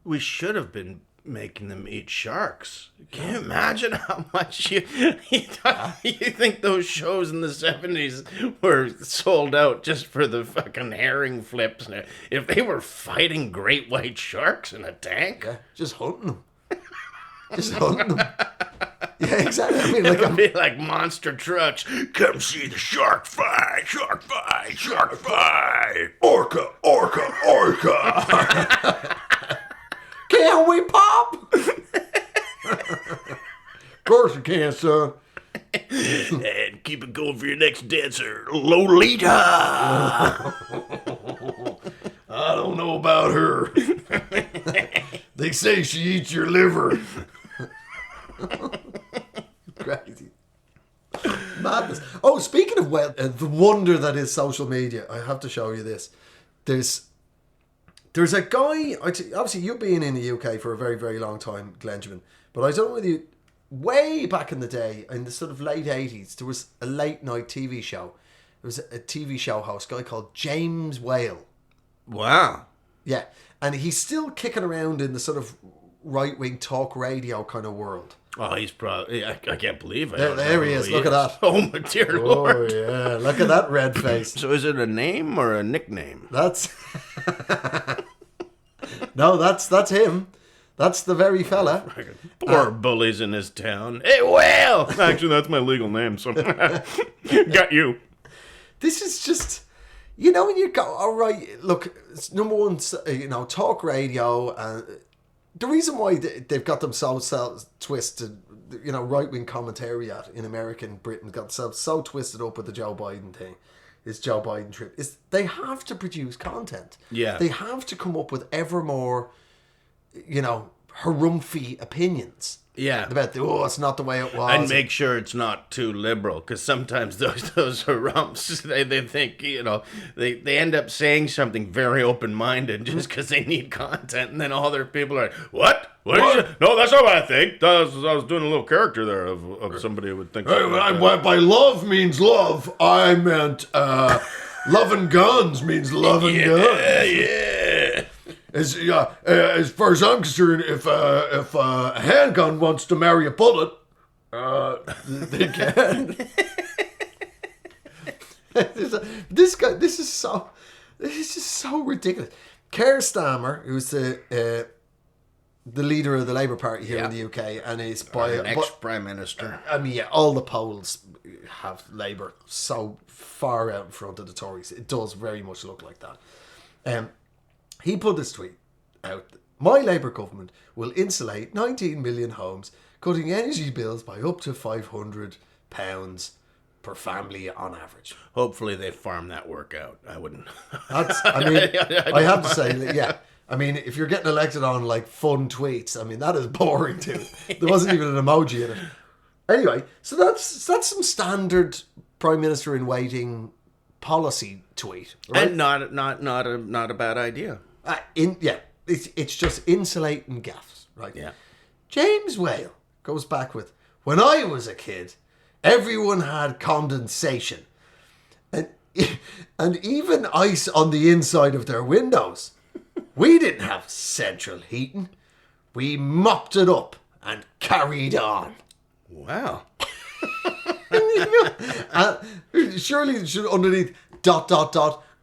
We should have been making them eat sharks. Can you imagine how much you think those shows in the 70s were sold out just for the fucking herring flips? If they were fighting great white sharks in a tank? Yeah, just hunting them. Just hunting them. Yeah, exactly. I mean, It would be like monster trucks. Come see the shark fight, shark fight, shark fight. Orca. Can we pop? Of course you can, son. And keep it going for your next dancer, Lolita. I don't know about her. They say she eats your liver. Crazy. Madness. Oh, speaking of well, the wonder that is social media. I have to show you this. There's a guy, obviously you've been in the UK for a very, very long time, Glenjamin, but I don't know whether you, way back in the day, in the sort of late 80s, there was a late night TV show. There was a TV show host, a guy called James Whale. Wow. Yeah, and he's still kicking around in the sort of right-wing talk radio kind of world. Oh, he's probably... I can't believe it. There he is, look at that. Oh, my dear Lord. Oh, yeah, look at that red face. So is it a name or a nickname? That's... No, that's him. That's the very fella. Poor bullies in his town. Hey, Whale! Actually, that's my legal name, so... Got you. This is just... You know, when you go, all right, look, it's number one, talk radio. The reason why they've got themselves twisted, right-wing commentary in America and Britain got themselves so twisted up with the Joe Biden thing, this Joe Biden trip, is they have to produce content. Yeah. They have to come up with ever more, harumphy opinions. Yeah. About, it's not the way it was. And make sure it's not too liberal, because sometimes those harumps, they think, they end up saying something very open-minded just because they need content, and then all their people are like, what? No, that's not what I think. I was doing a little character there of somebody who would think... By love means love, I meant loving guns means loving guns. Yeah. As far as I'm concerned, if a handgun wants to marry a bullet, they can. This is just so ridiculous. Keir Starmer, who's the leader of the Labour Party here in the UK, and is An ex-prime minister. I mean, all the polls have Labour so far out in front of the Tories. It does very much look like that. He put this tweet out. My Labour government will insulate 19 million homes, cutting energy bills by up to £500 per family on average. Hopefully they farm that work out. I wouldn't. I have to say, yeah. I mean, if you're getting elected on like fun tweets, I mean, that is boring too. There wasn't even an emoji in it. Anyway, so that's some standard Prime Minister in waiting policy tweet, right? And not a bad idea. It's just insulating gaffes, right? Yeah. James Whale goes back with, when I was a kid, everyone had condensation, and even ice on the inside of their windows. We didn't have central heating. We mopped it up and carried on. Wow. Surely it should underneath ...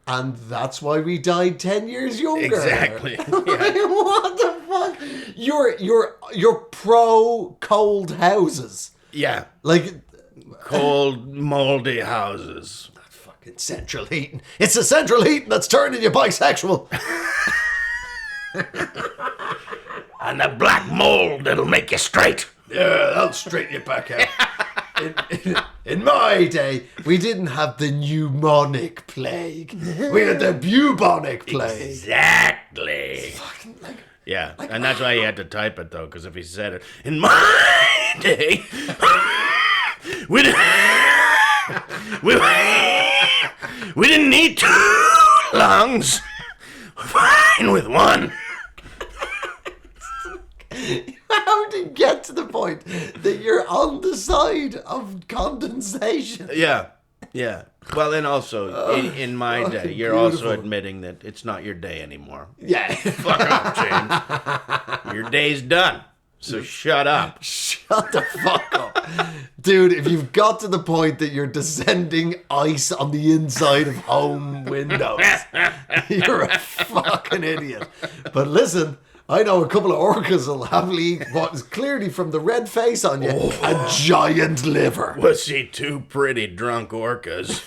and that's why we died 10 years younger. Exactly. Yeah. What the fuck? You're pro cold houses. Yeah. Like Cold, moldy houses. that fucking central heating. It's the central heating that's turning you bisexual. And the black mold that'll make you straight. Yeah, that'll straighten you back out. In my day, we didn't have the pneumonic plague. We had the bubonic plague. Exactly. Yeah, and that's why he had to type it, though, because if he said it, in my day, we didn't need 2 lungs. Fine with 1. How did you get to the point that you're on the side of condensation? Yeah. Well, and also, in my day, you're beautiful. also admitting that it's not your day anymore. Yeah. Fuck off, James. Your day's done. So shut up. Shut the fuck up. Dude, if you've got to the point that you're descending ice on the inside of home windows, you're a fucking idiot. But listen, I know a couple of orcas will happily eat what is clearly from the red face on you, a giant liver. We'll see 2 pretty drunk orcas.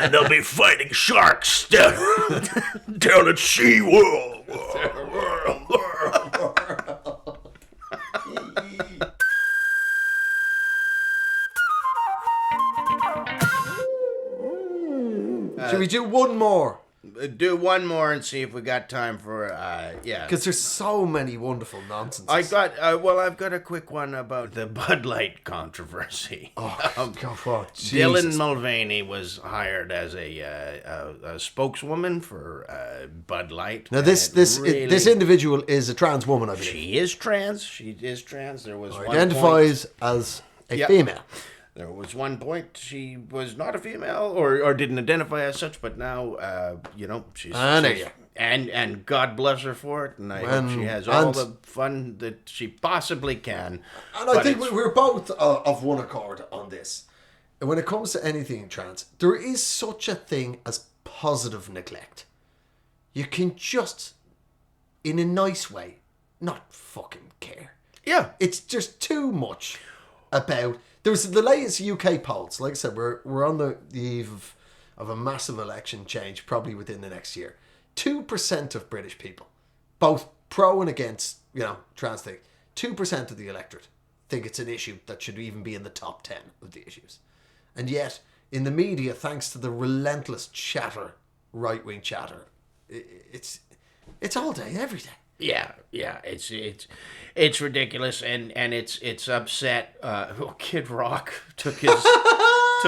And they'll be fighting sharks down at SeaWorld. Should we do one more? do one more and see if we got time for Because there's so many wonderful nonsense. I've got a quick one about the Bud Light controversy. God, what? Dylan Jesus. Mulvaney was hired as a spokeswoman for Bud Light. Now this individual is a trans woman, I believe. She is trans. She is trans. There was Identifies as a female. There was one point she was not a female or didn't identify as such, but now she's and God bless her for it, and I hope she has all the fun that she possibly can. And I think we're both of one accord on this. And when it comes to anything trans, there is such a thing as positive neglect. You can just, in a nice way, not fucking care. Yeah, it's just too much about. There's the latest UK polls. Like I said, we're on the eve of a massive election change, probably within the next year. 2% of British people, both pro and against, trans thing, 2% of the electorate think it's an issue that should even be in the top 10 of the issues. And yet, in the media, thanks to the relentless chatter, right-wing chatter, it's all day, every day. Yeah, it's ridiculous, and it's upset. Kid Rock took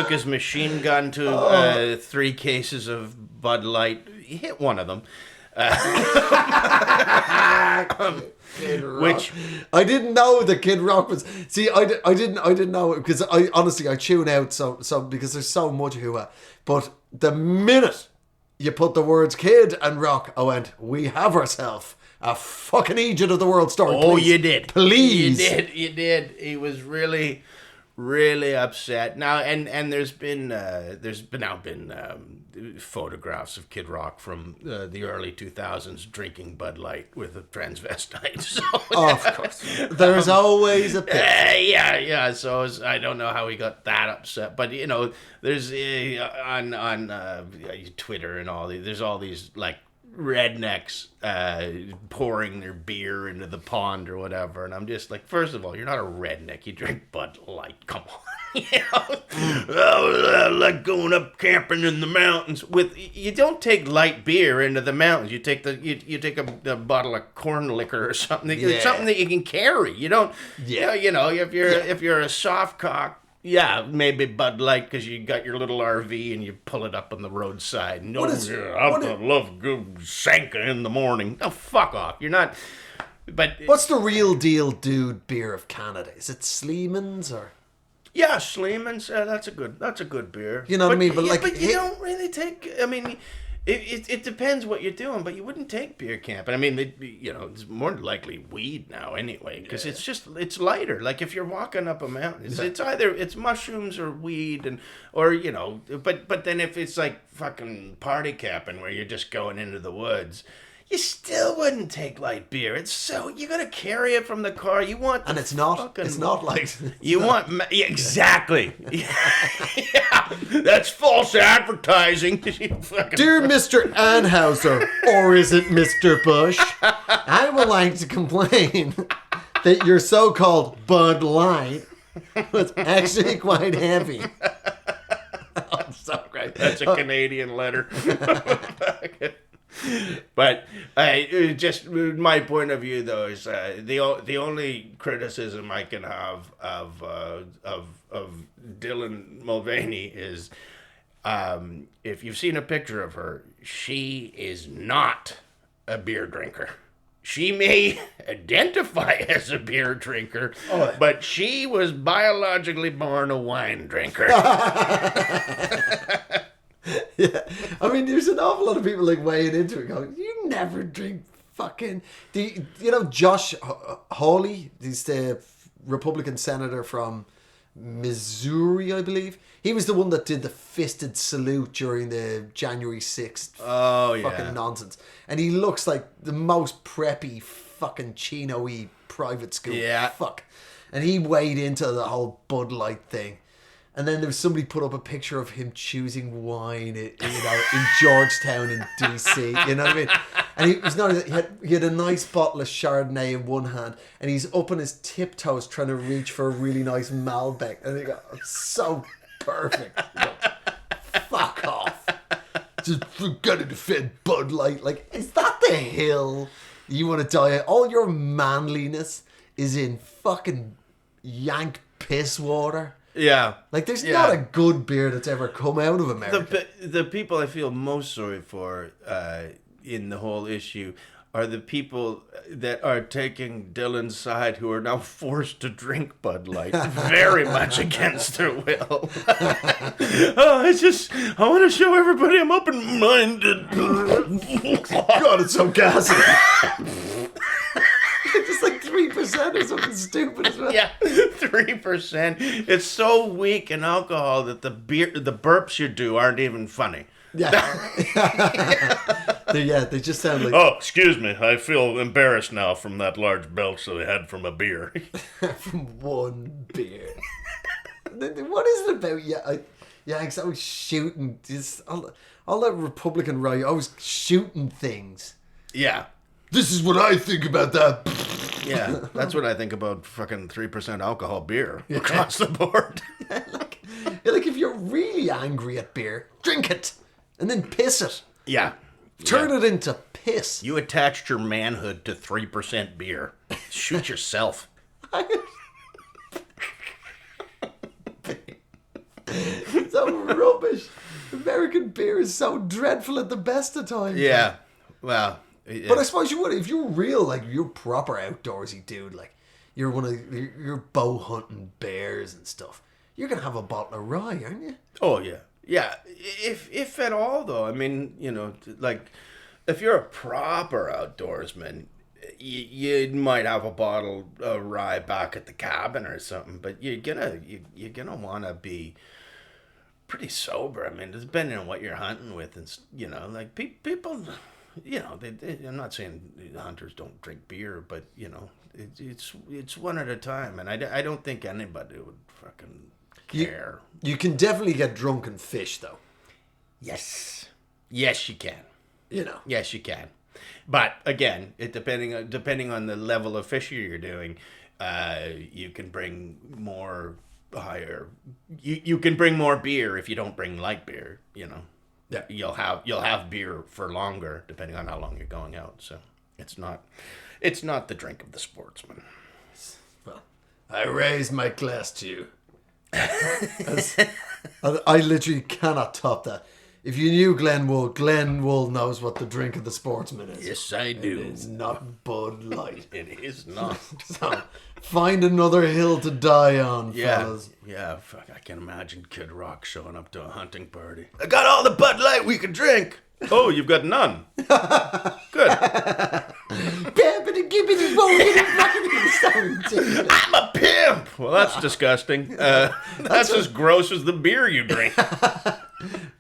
his machine gun to 3 cases of Bud Light. He hit one of them. Which I didn't know that Kid Rock was. See, I didn't know it because I honestly tune out so because there's so much hoo-ha. But the minute you put the words Kid and Rock, I went, we have ourselves a fucking Eejit of the world story. Oh, please. you did. Please. You did. He was really, really upset. Now, and there's been photographs of Kid Rock from the early 2000s drinking Bud Light with a transvestite. So, of course. There's always a picture. Yeah. So I don't know how he got that upset. But, there's on Twitter and all, there's all these, like, rednecks pouring their beer into the pond or whatever, and I'm just like, first of all, you're not a redneck, you drink Bud Light, come on. Like going up camping in the mountains you don't take light beer into the mountains. You take you take a bottle of corn liquor or something. Yeah. Something that you can carry. You don't. Yeah. If you're a soft cock. Yeah, maybe Bud Light because you got your little RV and you pull it up on the roadside. No, I love good Sanka in the morning. Oh, fuck off. You're not. But what's the real deal, dude? Beer of Canada? Is it Sleeman's or? Yeah, Sleeman's. That's a good beer. You know what I mean? But you don't really take. I mean. It depends what you're doing, but you wouldn't take beer camping. I mean, it's more likely weed now anyway, because it's lighter. Like if you're walking up a mountain, it's either mushrooms or weed, but then if it's like fucking party camping where you're just going into the woods, you still wouldn't take light beer. It's so you gotta carry it from the car. You want and it's not like you want exactly. Yeah, that's false advertising. Dear Mr. Anheuser, or is it Mr. Bush? I would like to complain that your so-called Bud Light was actually quite heavy. Oh, so great. That's a Canadian letter. But just my point of view, though, is the only criticism I can have of Dylan Mulvaney is if you've seen a picture of her, she is not a beer drinker. She may identify as a beer drinker, but she was biologically born a wine drinker. Yeah, I mean, there's an awful lot of people like weighing into it, going, "You never drink fucking." Josh Hawley, he's the Republican senator from Missouri, I believe. He was the one that did the fisted salute during the January 6th. Oh yeah, fucking nonsense. And he looks like the most preppy fucking chino-y private school. Yeah, fuck. And he weighed into the whole Bud Light thing. And then there was somebody put up a picture of him choosing wine, in Georgetown in DC. You know what I mean? And he was he had a nice bottle of Chardonnay in one hand, and he's up on his tiptoes trying to reach for a really nice Malbec. And he got so perfect. Fuck off. to gotta defend Bud Light. Like, is that the hill you want to die at? All your manliness is in fucking yank piss water. Yeah. Like, there's not a good beer that's ever come out of America. The people I feel most sorry for in the whole issue are the people that are taking Dylan's side who are now forced to drink Bud Light very much against their will. I want to show everybody I'm open-minded. God, it's so gassy. Just like 3% or something stupid as well. Yeah, 3%. It's so weak in alcohol that the burps you do aren't even funny. Yeah. They just sound like... Oh, excuse me. I feel embarrassed now from that large belch that I had from a beer. From one beer. What is it about Yanks always shooting? All that Republican right, always shooting things. Yeah. This is what I think about that. Yeah, that's what I think about fucking 3% alcohol beer across the board. like if you're really angry at beer, drink it and then piss it. Yeah. Turn it into piss. You attached your manhood to 3% beer. Shoot yourself. So rubbish. American beer is so dreadful at the best of times. Yeah. Well... But I suppose you would, if you're real, like, you're proper outdoorsy dude, like, you're bow hunting bears and stuff, you're going to have a bottle of rye, aren't you? Oh, yeah. Yeah. If at all, though. I mean, you know, like, if you're a proper outdoorsman, you might have a bottle of rye back at the cabin or something, but you're gonna want to be pretty sober. I mean, depending on what you're hunting with, and, you know, like, people... You know, I'm not saying hunters don't drink beer, but, you know, it's one at a time. And I don't think anybody would fucking care. You can definitely get drunk and fish, though. Yes. Yes, you can. You know. Yes, you can. But, again, depending on the level of fishing you're doing, you can bring more higher... You can bring more beer if you don't bring light beer, you know. Yeah. You'll have beer for longer depending on how long you're going out. So it's not the drink of the sportsman. Well, I raise my glass to you. I literally cannot top that. If you knew Glenn Wool knows what the drink of the sportsman is. Yes, I do. It is not Bud Light. It is not. So, find another hill to die on, fellas. Yeah, fuck, I can imagine Kid Rock showing up to a hunting party. I got all the Bud Light we could drink. Oh, you've got none. Good. I'm a pimp. Well, that's disgusting. That's as gross as the beer you drink.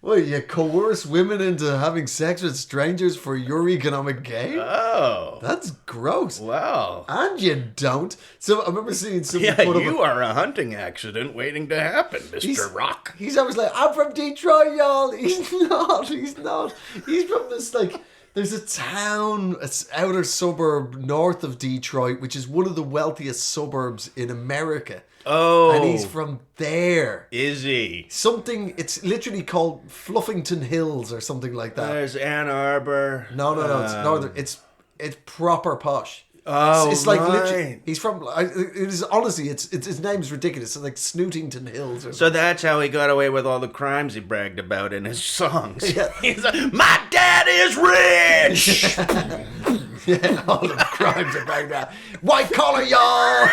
Well, you coerce women into having sex with strangers for your economic gain? Oh. That's gross. Wow. And you don't. So I remember seeing something Yeah, put up... you are a hunting accident waiting to happen, Mr. Rock. He's always like, I'm from Detroit, y'all. He's not. He's from this, like... There's a town, an outer suburb north of Detroit, which is one of the wealthiest suburbs in America. Oh. And he's from there. Is he? It's literally called Fluffington Hills or something like that. There's Ann Arbor. No, it's northern. It's proper posh. Oh, it's like right. literally, he's from. It is honestly, it's his name's ridiculous. It's like Snootington Hills. Or so that's how he got away with all the crimes he bragged about in his songs. Yeah. He's like, my dad is rich. Yeah, all the crimes are back there. White collar, y'all.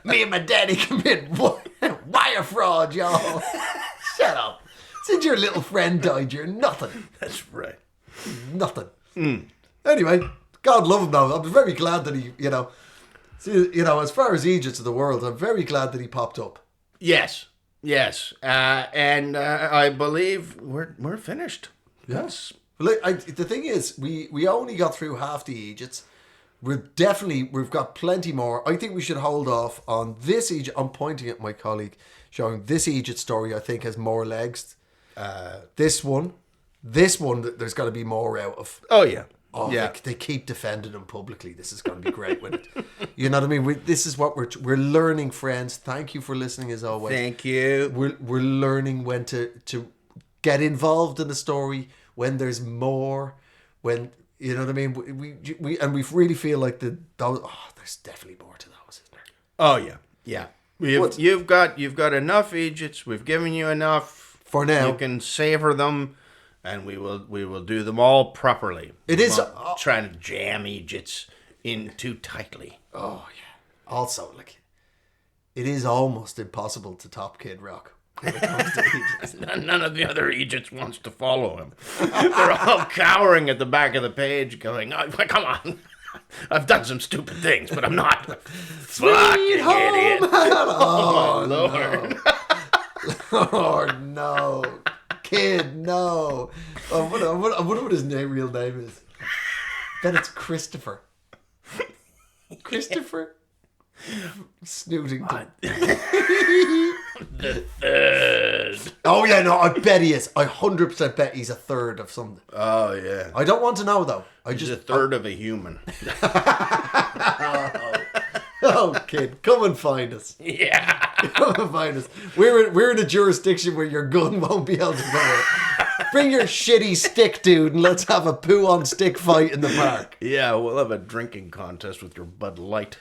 Me and my daddy commit wire fraud, y'all. Shut up. Since your little friend died, you're nothing. That's right. Nothing. Anyway, God love him though. I'm very glad that he, as far as Eejits of the world, I'm very glad that he popped up. Yes. And I believe we're finished. Yes. Well, the thing is, we only got through half the Eejits. We've got plenty more. I think we should hold off on this Eejit. I'm pointing at my colleague, showing this Eejit story. I think has more legs. This one, there's got to be more out of. Oh yeah. oh, Yeah. they keep defending him publicly. This is going to be great with it. You know what I mean? This is what we're learning, friends. Thank you for listening as always. Thank you. We're learning when to get involved in the story, when there's more, when, you know what I mean? We really feel like there's definitely more to those, isn't there? Oh yeah, yeah. You've got enough Eejits. We've given you enough For now. You can savor them, and we will do them all properly. It is trying to jam Eejits in too tightly. Oh yeah. Also, like, it is almost impossible to top Kid Rock when it comes to Eejits. None of the other Eejits wants to follow him. They're all cowering at the back of the page, going, "Oh, come on." I've done some stupid things, but I'm not. Fucking idiot. Oh, Lord. No. Oh, no. Kid, no. I wonder what his real name is. Bet it's Christopher. Christopher? Snootington. The third. Oh, yeah, no, I bet he is. I 100% bet he's a third of something. Oh, yeah. I don't want to know, though. He's a third of a human. Oh, kid, come and find us. Yeah. Come and find us. We're in a jurisdiction where your gun won't be able to go. Bring your shitty stick, dude, and let's have a poo on stick fight in the park. Yeah, we'll have a drinking contest with your Bud Light.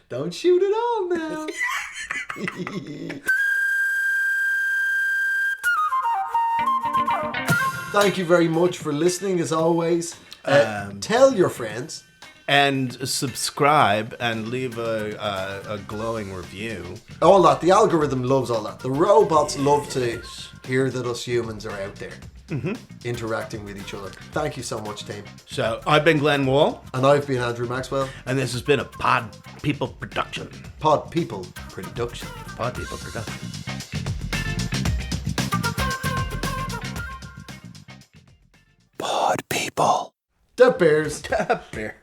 Don't shoot it all now. Thank you very much for listening, as always. Tell your friends. And subscribe and leave a glowing review. All that. The algorithm loves all that. The robots love to hear that us humans are out there interacting with each other. Thank you so much, team. So, I've been Glenn Wall. And I've been Andrew Maxwell. And this has been a Pod People production. Pod People Production. Pod People production. Pod people. The Bears. Bear.